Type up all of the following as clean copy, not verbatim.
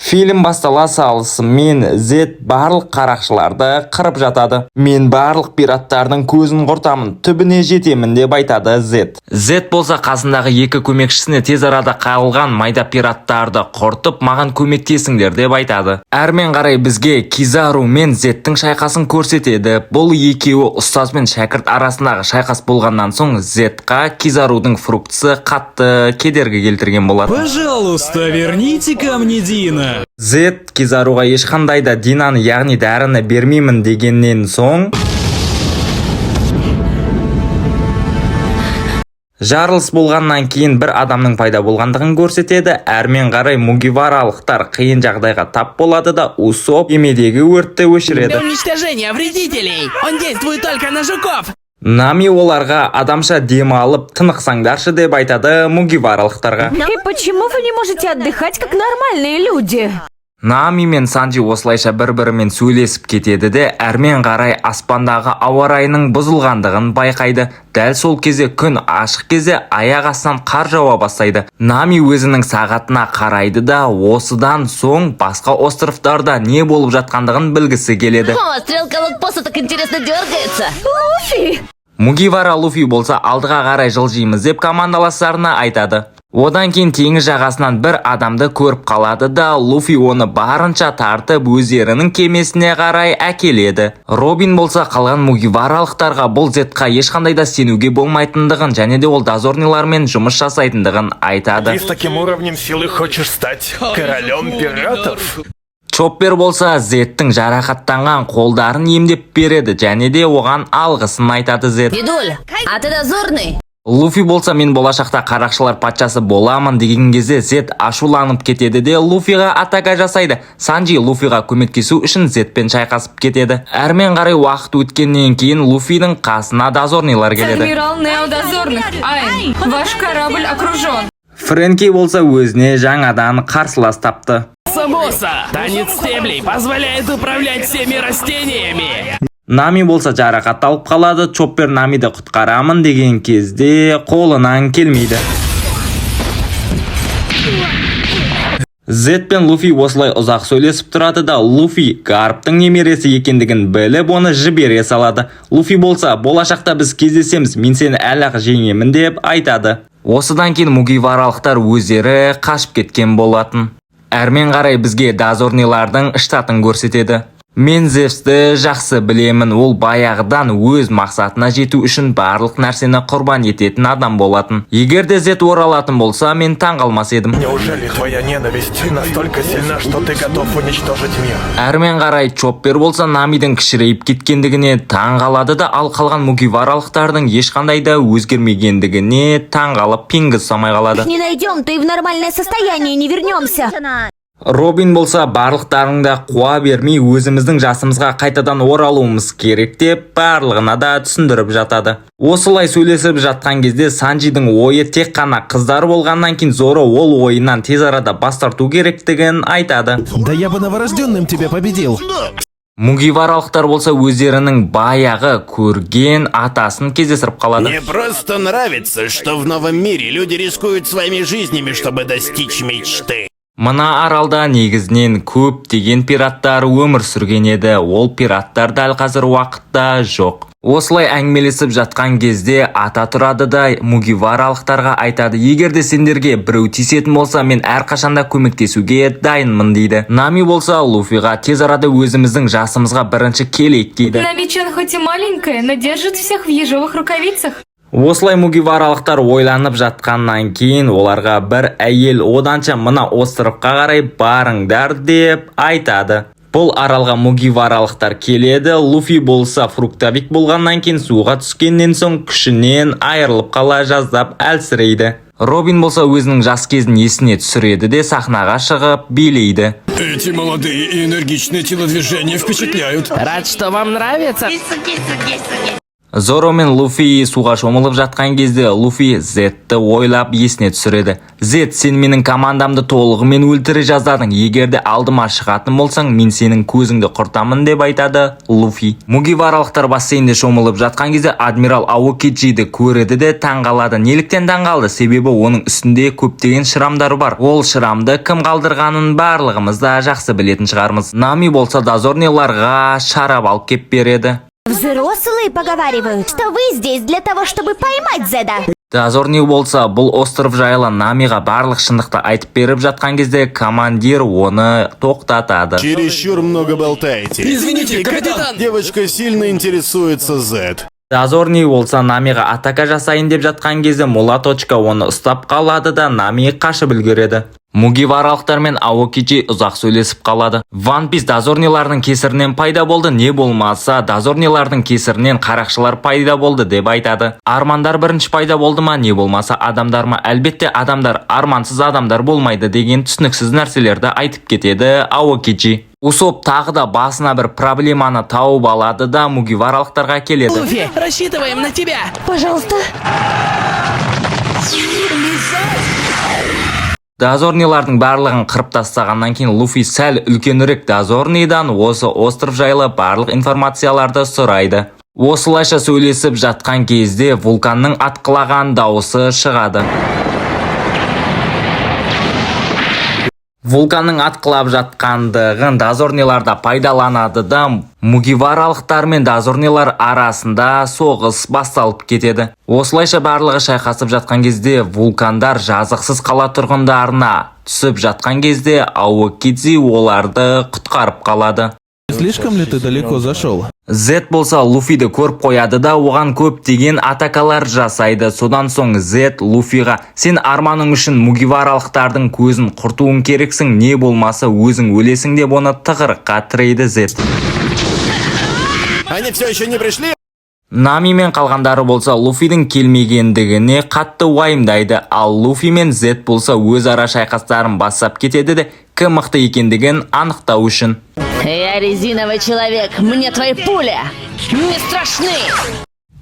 Фильм бастала салысымен Зет барлық қарақшыларды қырып жатады. Мен барлық пираттардың көзін құртамын, түбіне жетемін деп айтады Зет. Зет болса қасындағы екі көмекшісіне тез арада қағылған майда пираттарды құртып, маған көмектесіңдер деп айтады. Әрмен қарай бізге Кизару мен Зеттің шайқасын көрсетеді. Бұл екеуі ұстаз бен шәкірт арасындағы шайқас болғаннан соң Зетқа Кизарудың фруктысы қатты кедергі келтірген болады. Пожалуйста, верните ко мне Дина. Зет Кизаруға ешқандай да Динаны, яғни дәріні бермеймін дегеннен соң жарылыс болғаннан кейін бір адамның пайда болғандығын көрсетеді. Әрмен қарай мугиваралықтар қиын жағдайға тап болады да Усоп кемедегі өртті өшіреді. Для уничтожения вредителей. Он действует только на жуков. Нами оларға адамша дем алып тынықсаңдаршы деп айтады мугиваралықтарға. И почему вы не можете отдыхать как нормальные люди? Нами мен Санджи осылайша бір-бірімен сөйлесіп кетеді де әрмен қарай аспандағы ауа райының бұзылғандығын байқайды. Дәл сол кезде күн ашық кезде аяқ астынан қар жауа бастайды. Нами өзінің сағатына қарайды да осыдан соң басқа островтарда не болып жатқандығын білгісі келеді. О, стрелка локпоста так интересно дергается. Луфи! Мугивара Луфи болса алдыға қарай жылжимыз деп командаластарына айтады. Одан кейін теңіз жағасынан бір адамды көріп қалады да Луфи оны барынша тартып өздерінің кемесіне қарай әкеледі. Робин болса қалған мугиваралықтарға бұл Зетқа ешқандай да сенуге болмайтындығын және де ол дозорнилармен жұмыс жасайтындығын айтады. Ты с таким уровнем силы хочешь стать королем пиратов? Чоппер болса Зеттің жарақаттанған қолдарын емдеп береді және де оған алғысын айтады Зет. Дедуль, а ты дозорный? Луфи болса мен болашақта қарақшылар патшасы боламын деген кезде Зет ашуланып кетеді де Луфиға атака жасайды. Санджи Луфиға көмектесу үшін Зетпен шайқасып кетеді. Әрмен қарай уақыт өткеннен кейін Луфидің қасына дозорнилар келеді. Адмирал Нео Дозорных, Айн, ваш корабль окружен. Фрэнки болса өзіне жаңадан қарсылас тапты. Самоса, танец стеблей позволяет управлять всеми растениями. Нами болса жарақат алып қалады. Чоппер Намиді құтқарамын деген кезде қолынан келмейді. Зет пен Луфи осылай ұзақ сөйлесіп тұрады да Луфи Гарптың немересі екендігін біліп оны жібере салады. Луфи болса болашақта біз кездесеміз, мен сені әлі-ақ жеңемін деп айтады. Осыдан кейін мугиваралықтар өздері қашып кеткен болатын. Әрмен қарай бізге дозорнилардың штатын көрсетеді. Мен Зевсті жақсы білемін, ол баяғыдан өз мақсатына жету үшін барлық нәрсені құрбан ететін адам болатын. Егер де Зет оралатын болса, мен таңғалмас едім. Неужели твоя ненависть настолько сильна, что ты готов уничтожить мир? Әрмен қарай Чоппер болса Намидің кішірейіп кеткендігіне таңғалады да, ал қалған мугиваралықтардың ешқандай да өзгермегендігіне таңғалып пингіз самай қалады. Не найдем, ты в нормальное состояние не вернемся. Робин болса барлықтарыңда қуа бермей өзіміздің жасымызға қайтадан оралуымыз керек деп барлығына да түсіндіріп жатады. Осылай сөйлесіп жатқан кезде Санджидің ойы тек қана қыздар болғаннан кейін Зоро ол ойынан тез арада бас тарту керектігін айтады. Да я бы новорожденным тебя победил. Мугиваралықтар болса өздерінің баяғы көрген атасын кездестіріп қалады. Мне просто нравится, что в новом мире люди рискуют своими жизнями, чтобы достичь мечты. Мына аралда негізінен көптеген пираттар өмір сүрген еді. Ол пираттар дәл қазір уақытта жоқ. Осылай әңгімелесіп жатқан кезде ата тұрады да мугиваралықтарға айтады: егер де сендерге біреу тиісетін болса, мен әрқашанда көмектесуге дайынмын дейді. Нами болса Луфиға тез арада өзіміздің жасымызға бірінші келейік дейді. Намичан хоть и маленькая, но держит всех в ежовых рукавицах. Осылай мугиваралықтар ойланып жатқаннан кейін оларға бір әйел оданша мына островқа қарай барыңдар деп айтады. Бұл аралға мугиваралықтар келеді. Луфи болса фруктовик болғаннан кейін суға түскеннен соң күшінен айырылып қала жаздап әлсірейді. Робин болса өзінің жас кезін есіне түсіреді де сахнаға шығып билейді. Эти молодые и энергичные телодвижения впечатляют. Рад, что вам нравится. Зоро мен Луфи суға шомылып жатқан кезде Луфи Зетті ойлап есіне түсіреді. Зет, сен менің командамды толығымен өлтіре жаздадың. Егерде алдыма шығатын болсаң, мен сенің көзіңді құртамын деп айтады Луфи. Мугиваралықтар бассейнде шомылып жатқан кезде адмирал Аокиджиді көреді де таңғалады. Неліктен таңғалды? Себебі оның үстінде көптеген шырамдар бар. Ол шырамды кім қалдырғанын барлығымыз да жақсы білетін шығармыз. Нами болса дозорниларға шарап алып кеп береді. Взрослые поговаривают, что вы здесь для того, чтобы поймать Зеда. Дозорни болса, бұл остров жайлы Намиға барлық шындықты айтып беріп жатқан кезде командир оны тоқтатады. Чересчур много болтаете. Извините, капитан! Девочка сильно интересуется Зет. Дозорни болса Намиға атака жасайын деп жатқан кезде Мулаточка оны ұстап қалады да Нами қашып үлгереді. Мугиваралықтар мен Аокиджи ұзақ сөйлесіп қалады. Ван Пис дозорнилардың кесірінен пайда болды, не болмаса дозорнилардың кесірінен қарақшылар пайда болды деп айтады. Армандар бірінші пайда болды ма, не болмаса адамдар ма? Әлбетте адамдар, армансыз адамдар болмайды деген түсініксіз нәрселерді айтып кетеді Аокиджи. Усоп тағы да басына бір проблеманы тауып алады да мугиваралықтарға келеді. Луфи, рассчитываем на тебя. Пожалуйста. Дозорнилардың барлығын қырып тастағаннан кейін Луфи сәл үлкенірек дозорнидан осы остров жайлы барлық информацияларды сұрайды. Осылайша сөйлесіп жатқан кезде вулканның атқылаған дауысы шығады. Вулканның атқылап жатқандығын дозорниларда пайдаланады да мугиваралықтар мен дозорнилар арасында соғыс басталып кетеді. Осылайша барлығы шайқасып жатқан кезде вулкандар жазықсыз қала тұрғындарына түсіп жатқан кезде Аокидзи оларды құтқарып қалады. Слишком ли ты далеко зашел? Зет болса Луфиді көріп қояды да оған көптеген атакалар жасайды. Содан соң Зет Луфиға сен арманың үшін мугиваралықтардың көзін құртуың керексің, не болмаса өзің өлесің деп оны тығырыққа тірейді Зет. Они все еще не пришли? Нами мен қалғандары болса Луфидің келмегендігіне қатты уайымдайды, ал Луфи мен Зет болса өзара шайқастарын бастап кетеді де кім мықты екендігін анықтау үшін. Я резиновый человек, мне твои пули не страшны.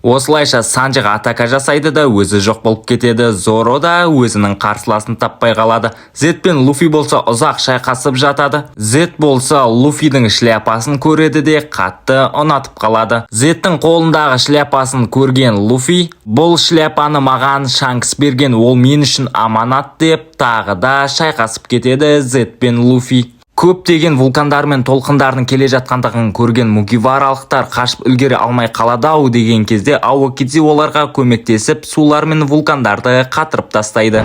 Осылайша Санджиға атака жасайды да өзі жоқ болып кетеді. Зоро да өзінің қарсыласын таппай қалады. Зет пен Луфи болса ұзақ шайқасып жатады. Зет болса Луфидің шляпасын көреді де қатты ұнатып қалады. Зеттің қолындағы шляпасын көрген Луфи, бұл шляпаны маған Шанкс берген, ол мен үшін аманат деп тағы да шайқасып кетеді Зет пен Луфи. Көптеген вулкандар мен толқындардың келе жатқандығын көрген мугиваралықтар қашып үлгере алмай қалады-ау деген кезде Аокидзи оларға көмектесіп сулар мен вулкандарды қатырып тастайды.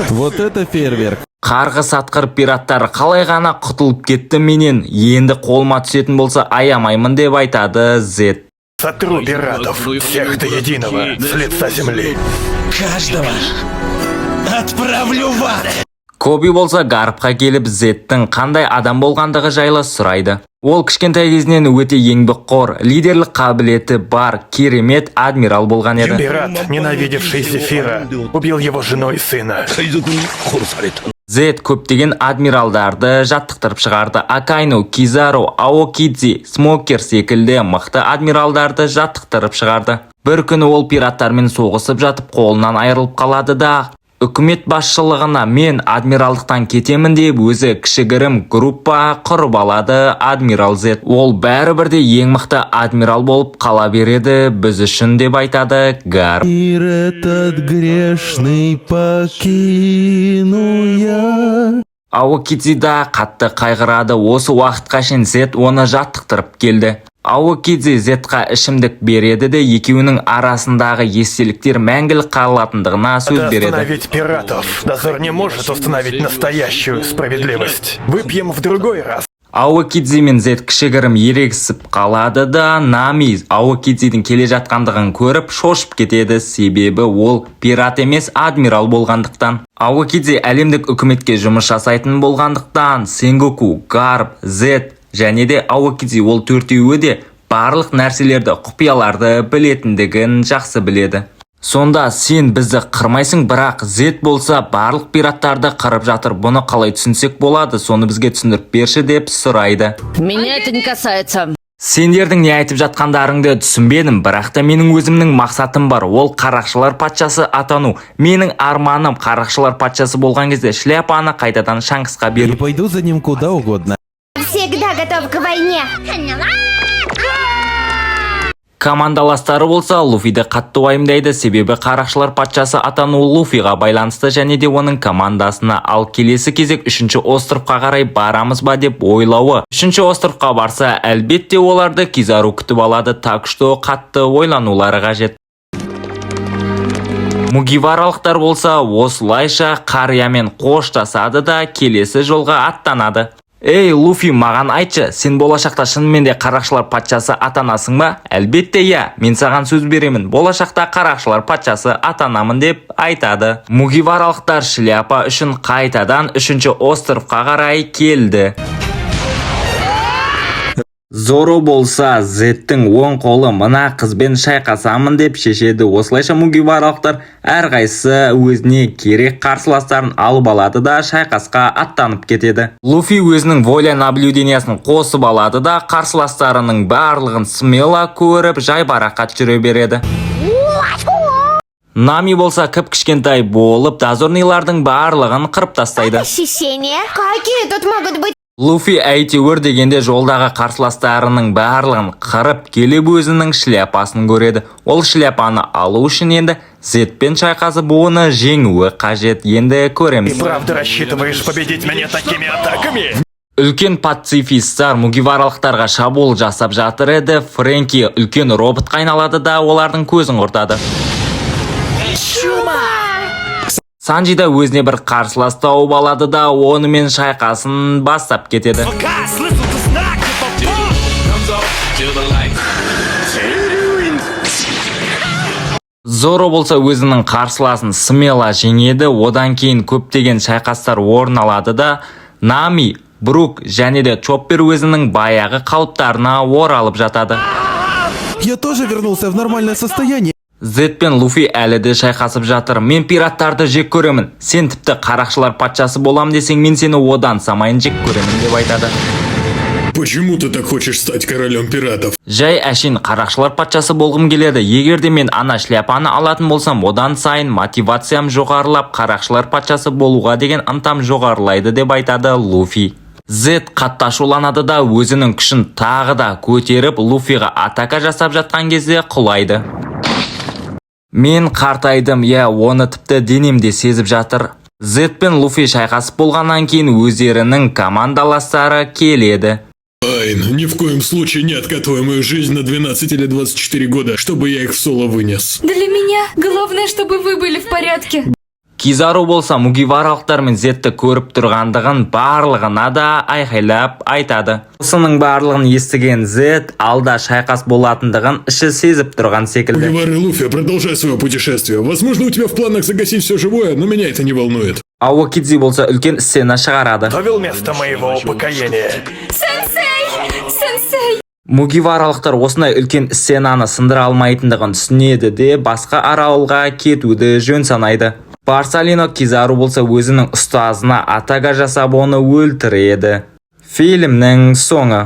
Вот это фейерверк. Қарғыс атқыр пираттар қалай ғана құтылып кетті менен, енді қолыма түсетін болса аямаймын деп айтады Зет. Сотру пиратов, всех до единого, с лица земли. Каждого отправлю в ад. Коби болса Гарпқа келіп Зеттің қандай адам болғандығы жайлы сұрайды. Ол кішкентай кезінен өте еңбекқор, лидерлік қабілеті бар, керемет адмирал болған еді. Пират, ненавидевший Зефира, убил его жену и сына. Зет көптеген адмиралдарды жаттықтырып шығарды. Акайну, Кизару, Аокидзи, Смокер секілді мықты адмиралдарды жаттықтырып шығарды. Бір күні ол пираттармен соғысып жатып қолынан айырылып қалады да үкімет басшылығына мен адмиралдықтан кетемін деп өзі кішігірім группа құрып алады адмирал Зет. Ол бәрібірде ең мықты адмирал болып қала береді біз үшін деп айтады Гарп. Мир этот грешный покину я. Аокидзи да қатты қайғырады. Осы уақытқа шейін Зет оны жаттықтырып келді. Аокидзи Зетқа ішімдік береді де екеуінің арасындағы естеліктер мәңгілік қалатындығына сөз береді. Остановить пиратов. Дозор не может установить настоящую справедливость. Выпьем в другой раз. Аокидзи мен Зет кішігірім ерегісіп қалады да Нами Аокидзидің келе жатқандығын көріп шошып кетеді, себебі ол пират емес адмирал болғандықтан. Аокидзи әлемдік үкіметке жұмыс жасайтын болғандықтан Сенгоку, Гарп, Зет және де Аокидзи ол төртеуі де барлық нәрселерді, құпияларды білетіндігін жақсы біледі. Сонда сен бізді қырмайсың, бірақ Зет болса барлық пираттарды қырып жатыр. Бұны қалай түсінсек болады? Соны бізге түсіндіріп берші деп сұрайды. Меня это не касается. Сендердің не айтып жатқандарыңды түсінбедім, бірақ та менің өзімнің мақсатым бар. Ол қарақшылар патшасы атану. Менің арманым қарақшылар патшасы болған кезде шляпаны қайтадан Шанксқа Я беру. пойду за ним куда угодно. Всегда готов к войне. Командаластары болса Луфиді қатты уайымдайды, себебі қарақшылар патшасы атану Луфиға байланысты және де оның командасына. Ал келесі кезек 3-ші островқа қарай барамыз ба деп ойлауы. 3-ші островқа барса, әлбетте оларды Кизару күтіп алады, так что қатты ойланулары қажет. Мугиваралықтар болса осылайша қариямен қоштасады да келесі жолға аттанады. Эй, Луфи, маған айтшы, сен болашақта шынымен де қарақшылар патшасы атанасың ба? Әлбетте я, мен саған сөз беремін, болашақта қарақшылар патшасы атанамын деп айтады. Мугиваралықтар шляпа үшін қайтадан 3-ші островқа қарай келді. Зоро болса Зеттің оң қолы мына қызбен шайқасамын деп шешеді. Осылайша мугиваралықтар әрқайсысы өзіне керек қарсыластарын алып алады да шайқасқа аттанып кетеді. Луфи өзінің воля наблюдениясын қосып алады да қарсыластарының барлығын смело көріп жайбарақат жүре береді. Нами болса кіп-кішкентай болып дозорныйлардың барлығын қырып тастайды. Ощущения? Какие тут могут быть? Луфи әйтеуір дегенде жолдағы қарсыластарының барлығын қырып келіп өзінің шляпасын көреді. Ол шляпаны алу үшін енді Зетпен шайқасып оны жеңуі қажет. Енді көреміз. Ты правда рассчитываешь победить меня такими атаками? Үлкен пацифисттар мугиваралықтарға шабуыл жасап жатыр еді. Фрэнки үлкен роботқа айналады да олардың көзін құртады. Санджи да өзіне бір қарсылас тауып алады да онымен шайқасын бастап кетеді. Зоро болса өзінің қарсыласын смело жеңеді. Одан кейін көптеген шайқастар орын алады да Нами, Брук және де Чоппер өзінің баяғы қалыптарына оралып жатады. Я тоже вернулся в нормальное состояние. Зет пен Луфи әлі де шайқасып жатыр. Мен пираттарды жек көремін. Сен тіпті қарақшылар патшасы болам десең, мен сені одан самайын жек көремін деп айтады. Почему ты так хочешь стать королем пиратов? Жай әшейін қарақшылар патшасы болғым келеді. Егер де мен ана шляпаны алатын болсам, одан сайын мотивациям жоғарылап, қарақшылар патшасы болуға деген ынтам жоғарылайды деп айтады Луфи. Зет қатты ашуланады да өзінің күшін тағы да көтеріп Луфиға атака жасап жатқан кезде құлайды. Мен қартайдым, оны тіпті денемде сезіп жатыр. Зет пен Луфи шайқасып болғаннан кейін өздерінің командаластары келеді. Айн, ни в коем случае не откатывай мою жизнь на 12 или 24 года, чтобы я их в соло вынес. Для меня главное, чтобы вы были в порядке. Кизару болса мугиваралықтар мен Зетті көріп тұрғандығын барлығына да айқайлап айтады. Осының барлығын естіген Зет алда шайқас болатындығын іші сезіп тұрған секілді. Мугивара и Луфи, продолжай свое путешествие. Возможно, у тебя в планах загасить все живое, но меня это не волнует. Аокидзи болса үлкен сцена шығарады. Довел место моего упокоения. Сенсей! Мугиваралықтар осындай үлкен сценаны сындыра алмайтындығын түсінеді де басқа аралға кетуді жөн санайды. Барсалино Кизару болса өзінің ұстазына атака жасап оны өлтіреді. Фильмнің соңы.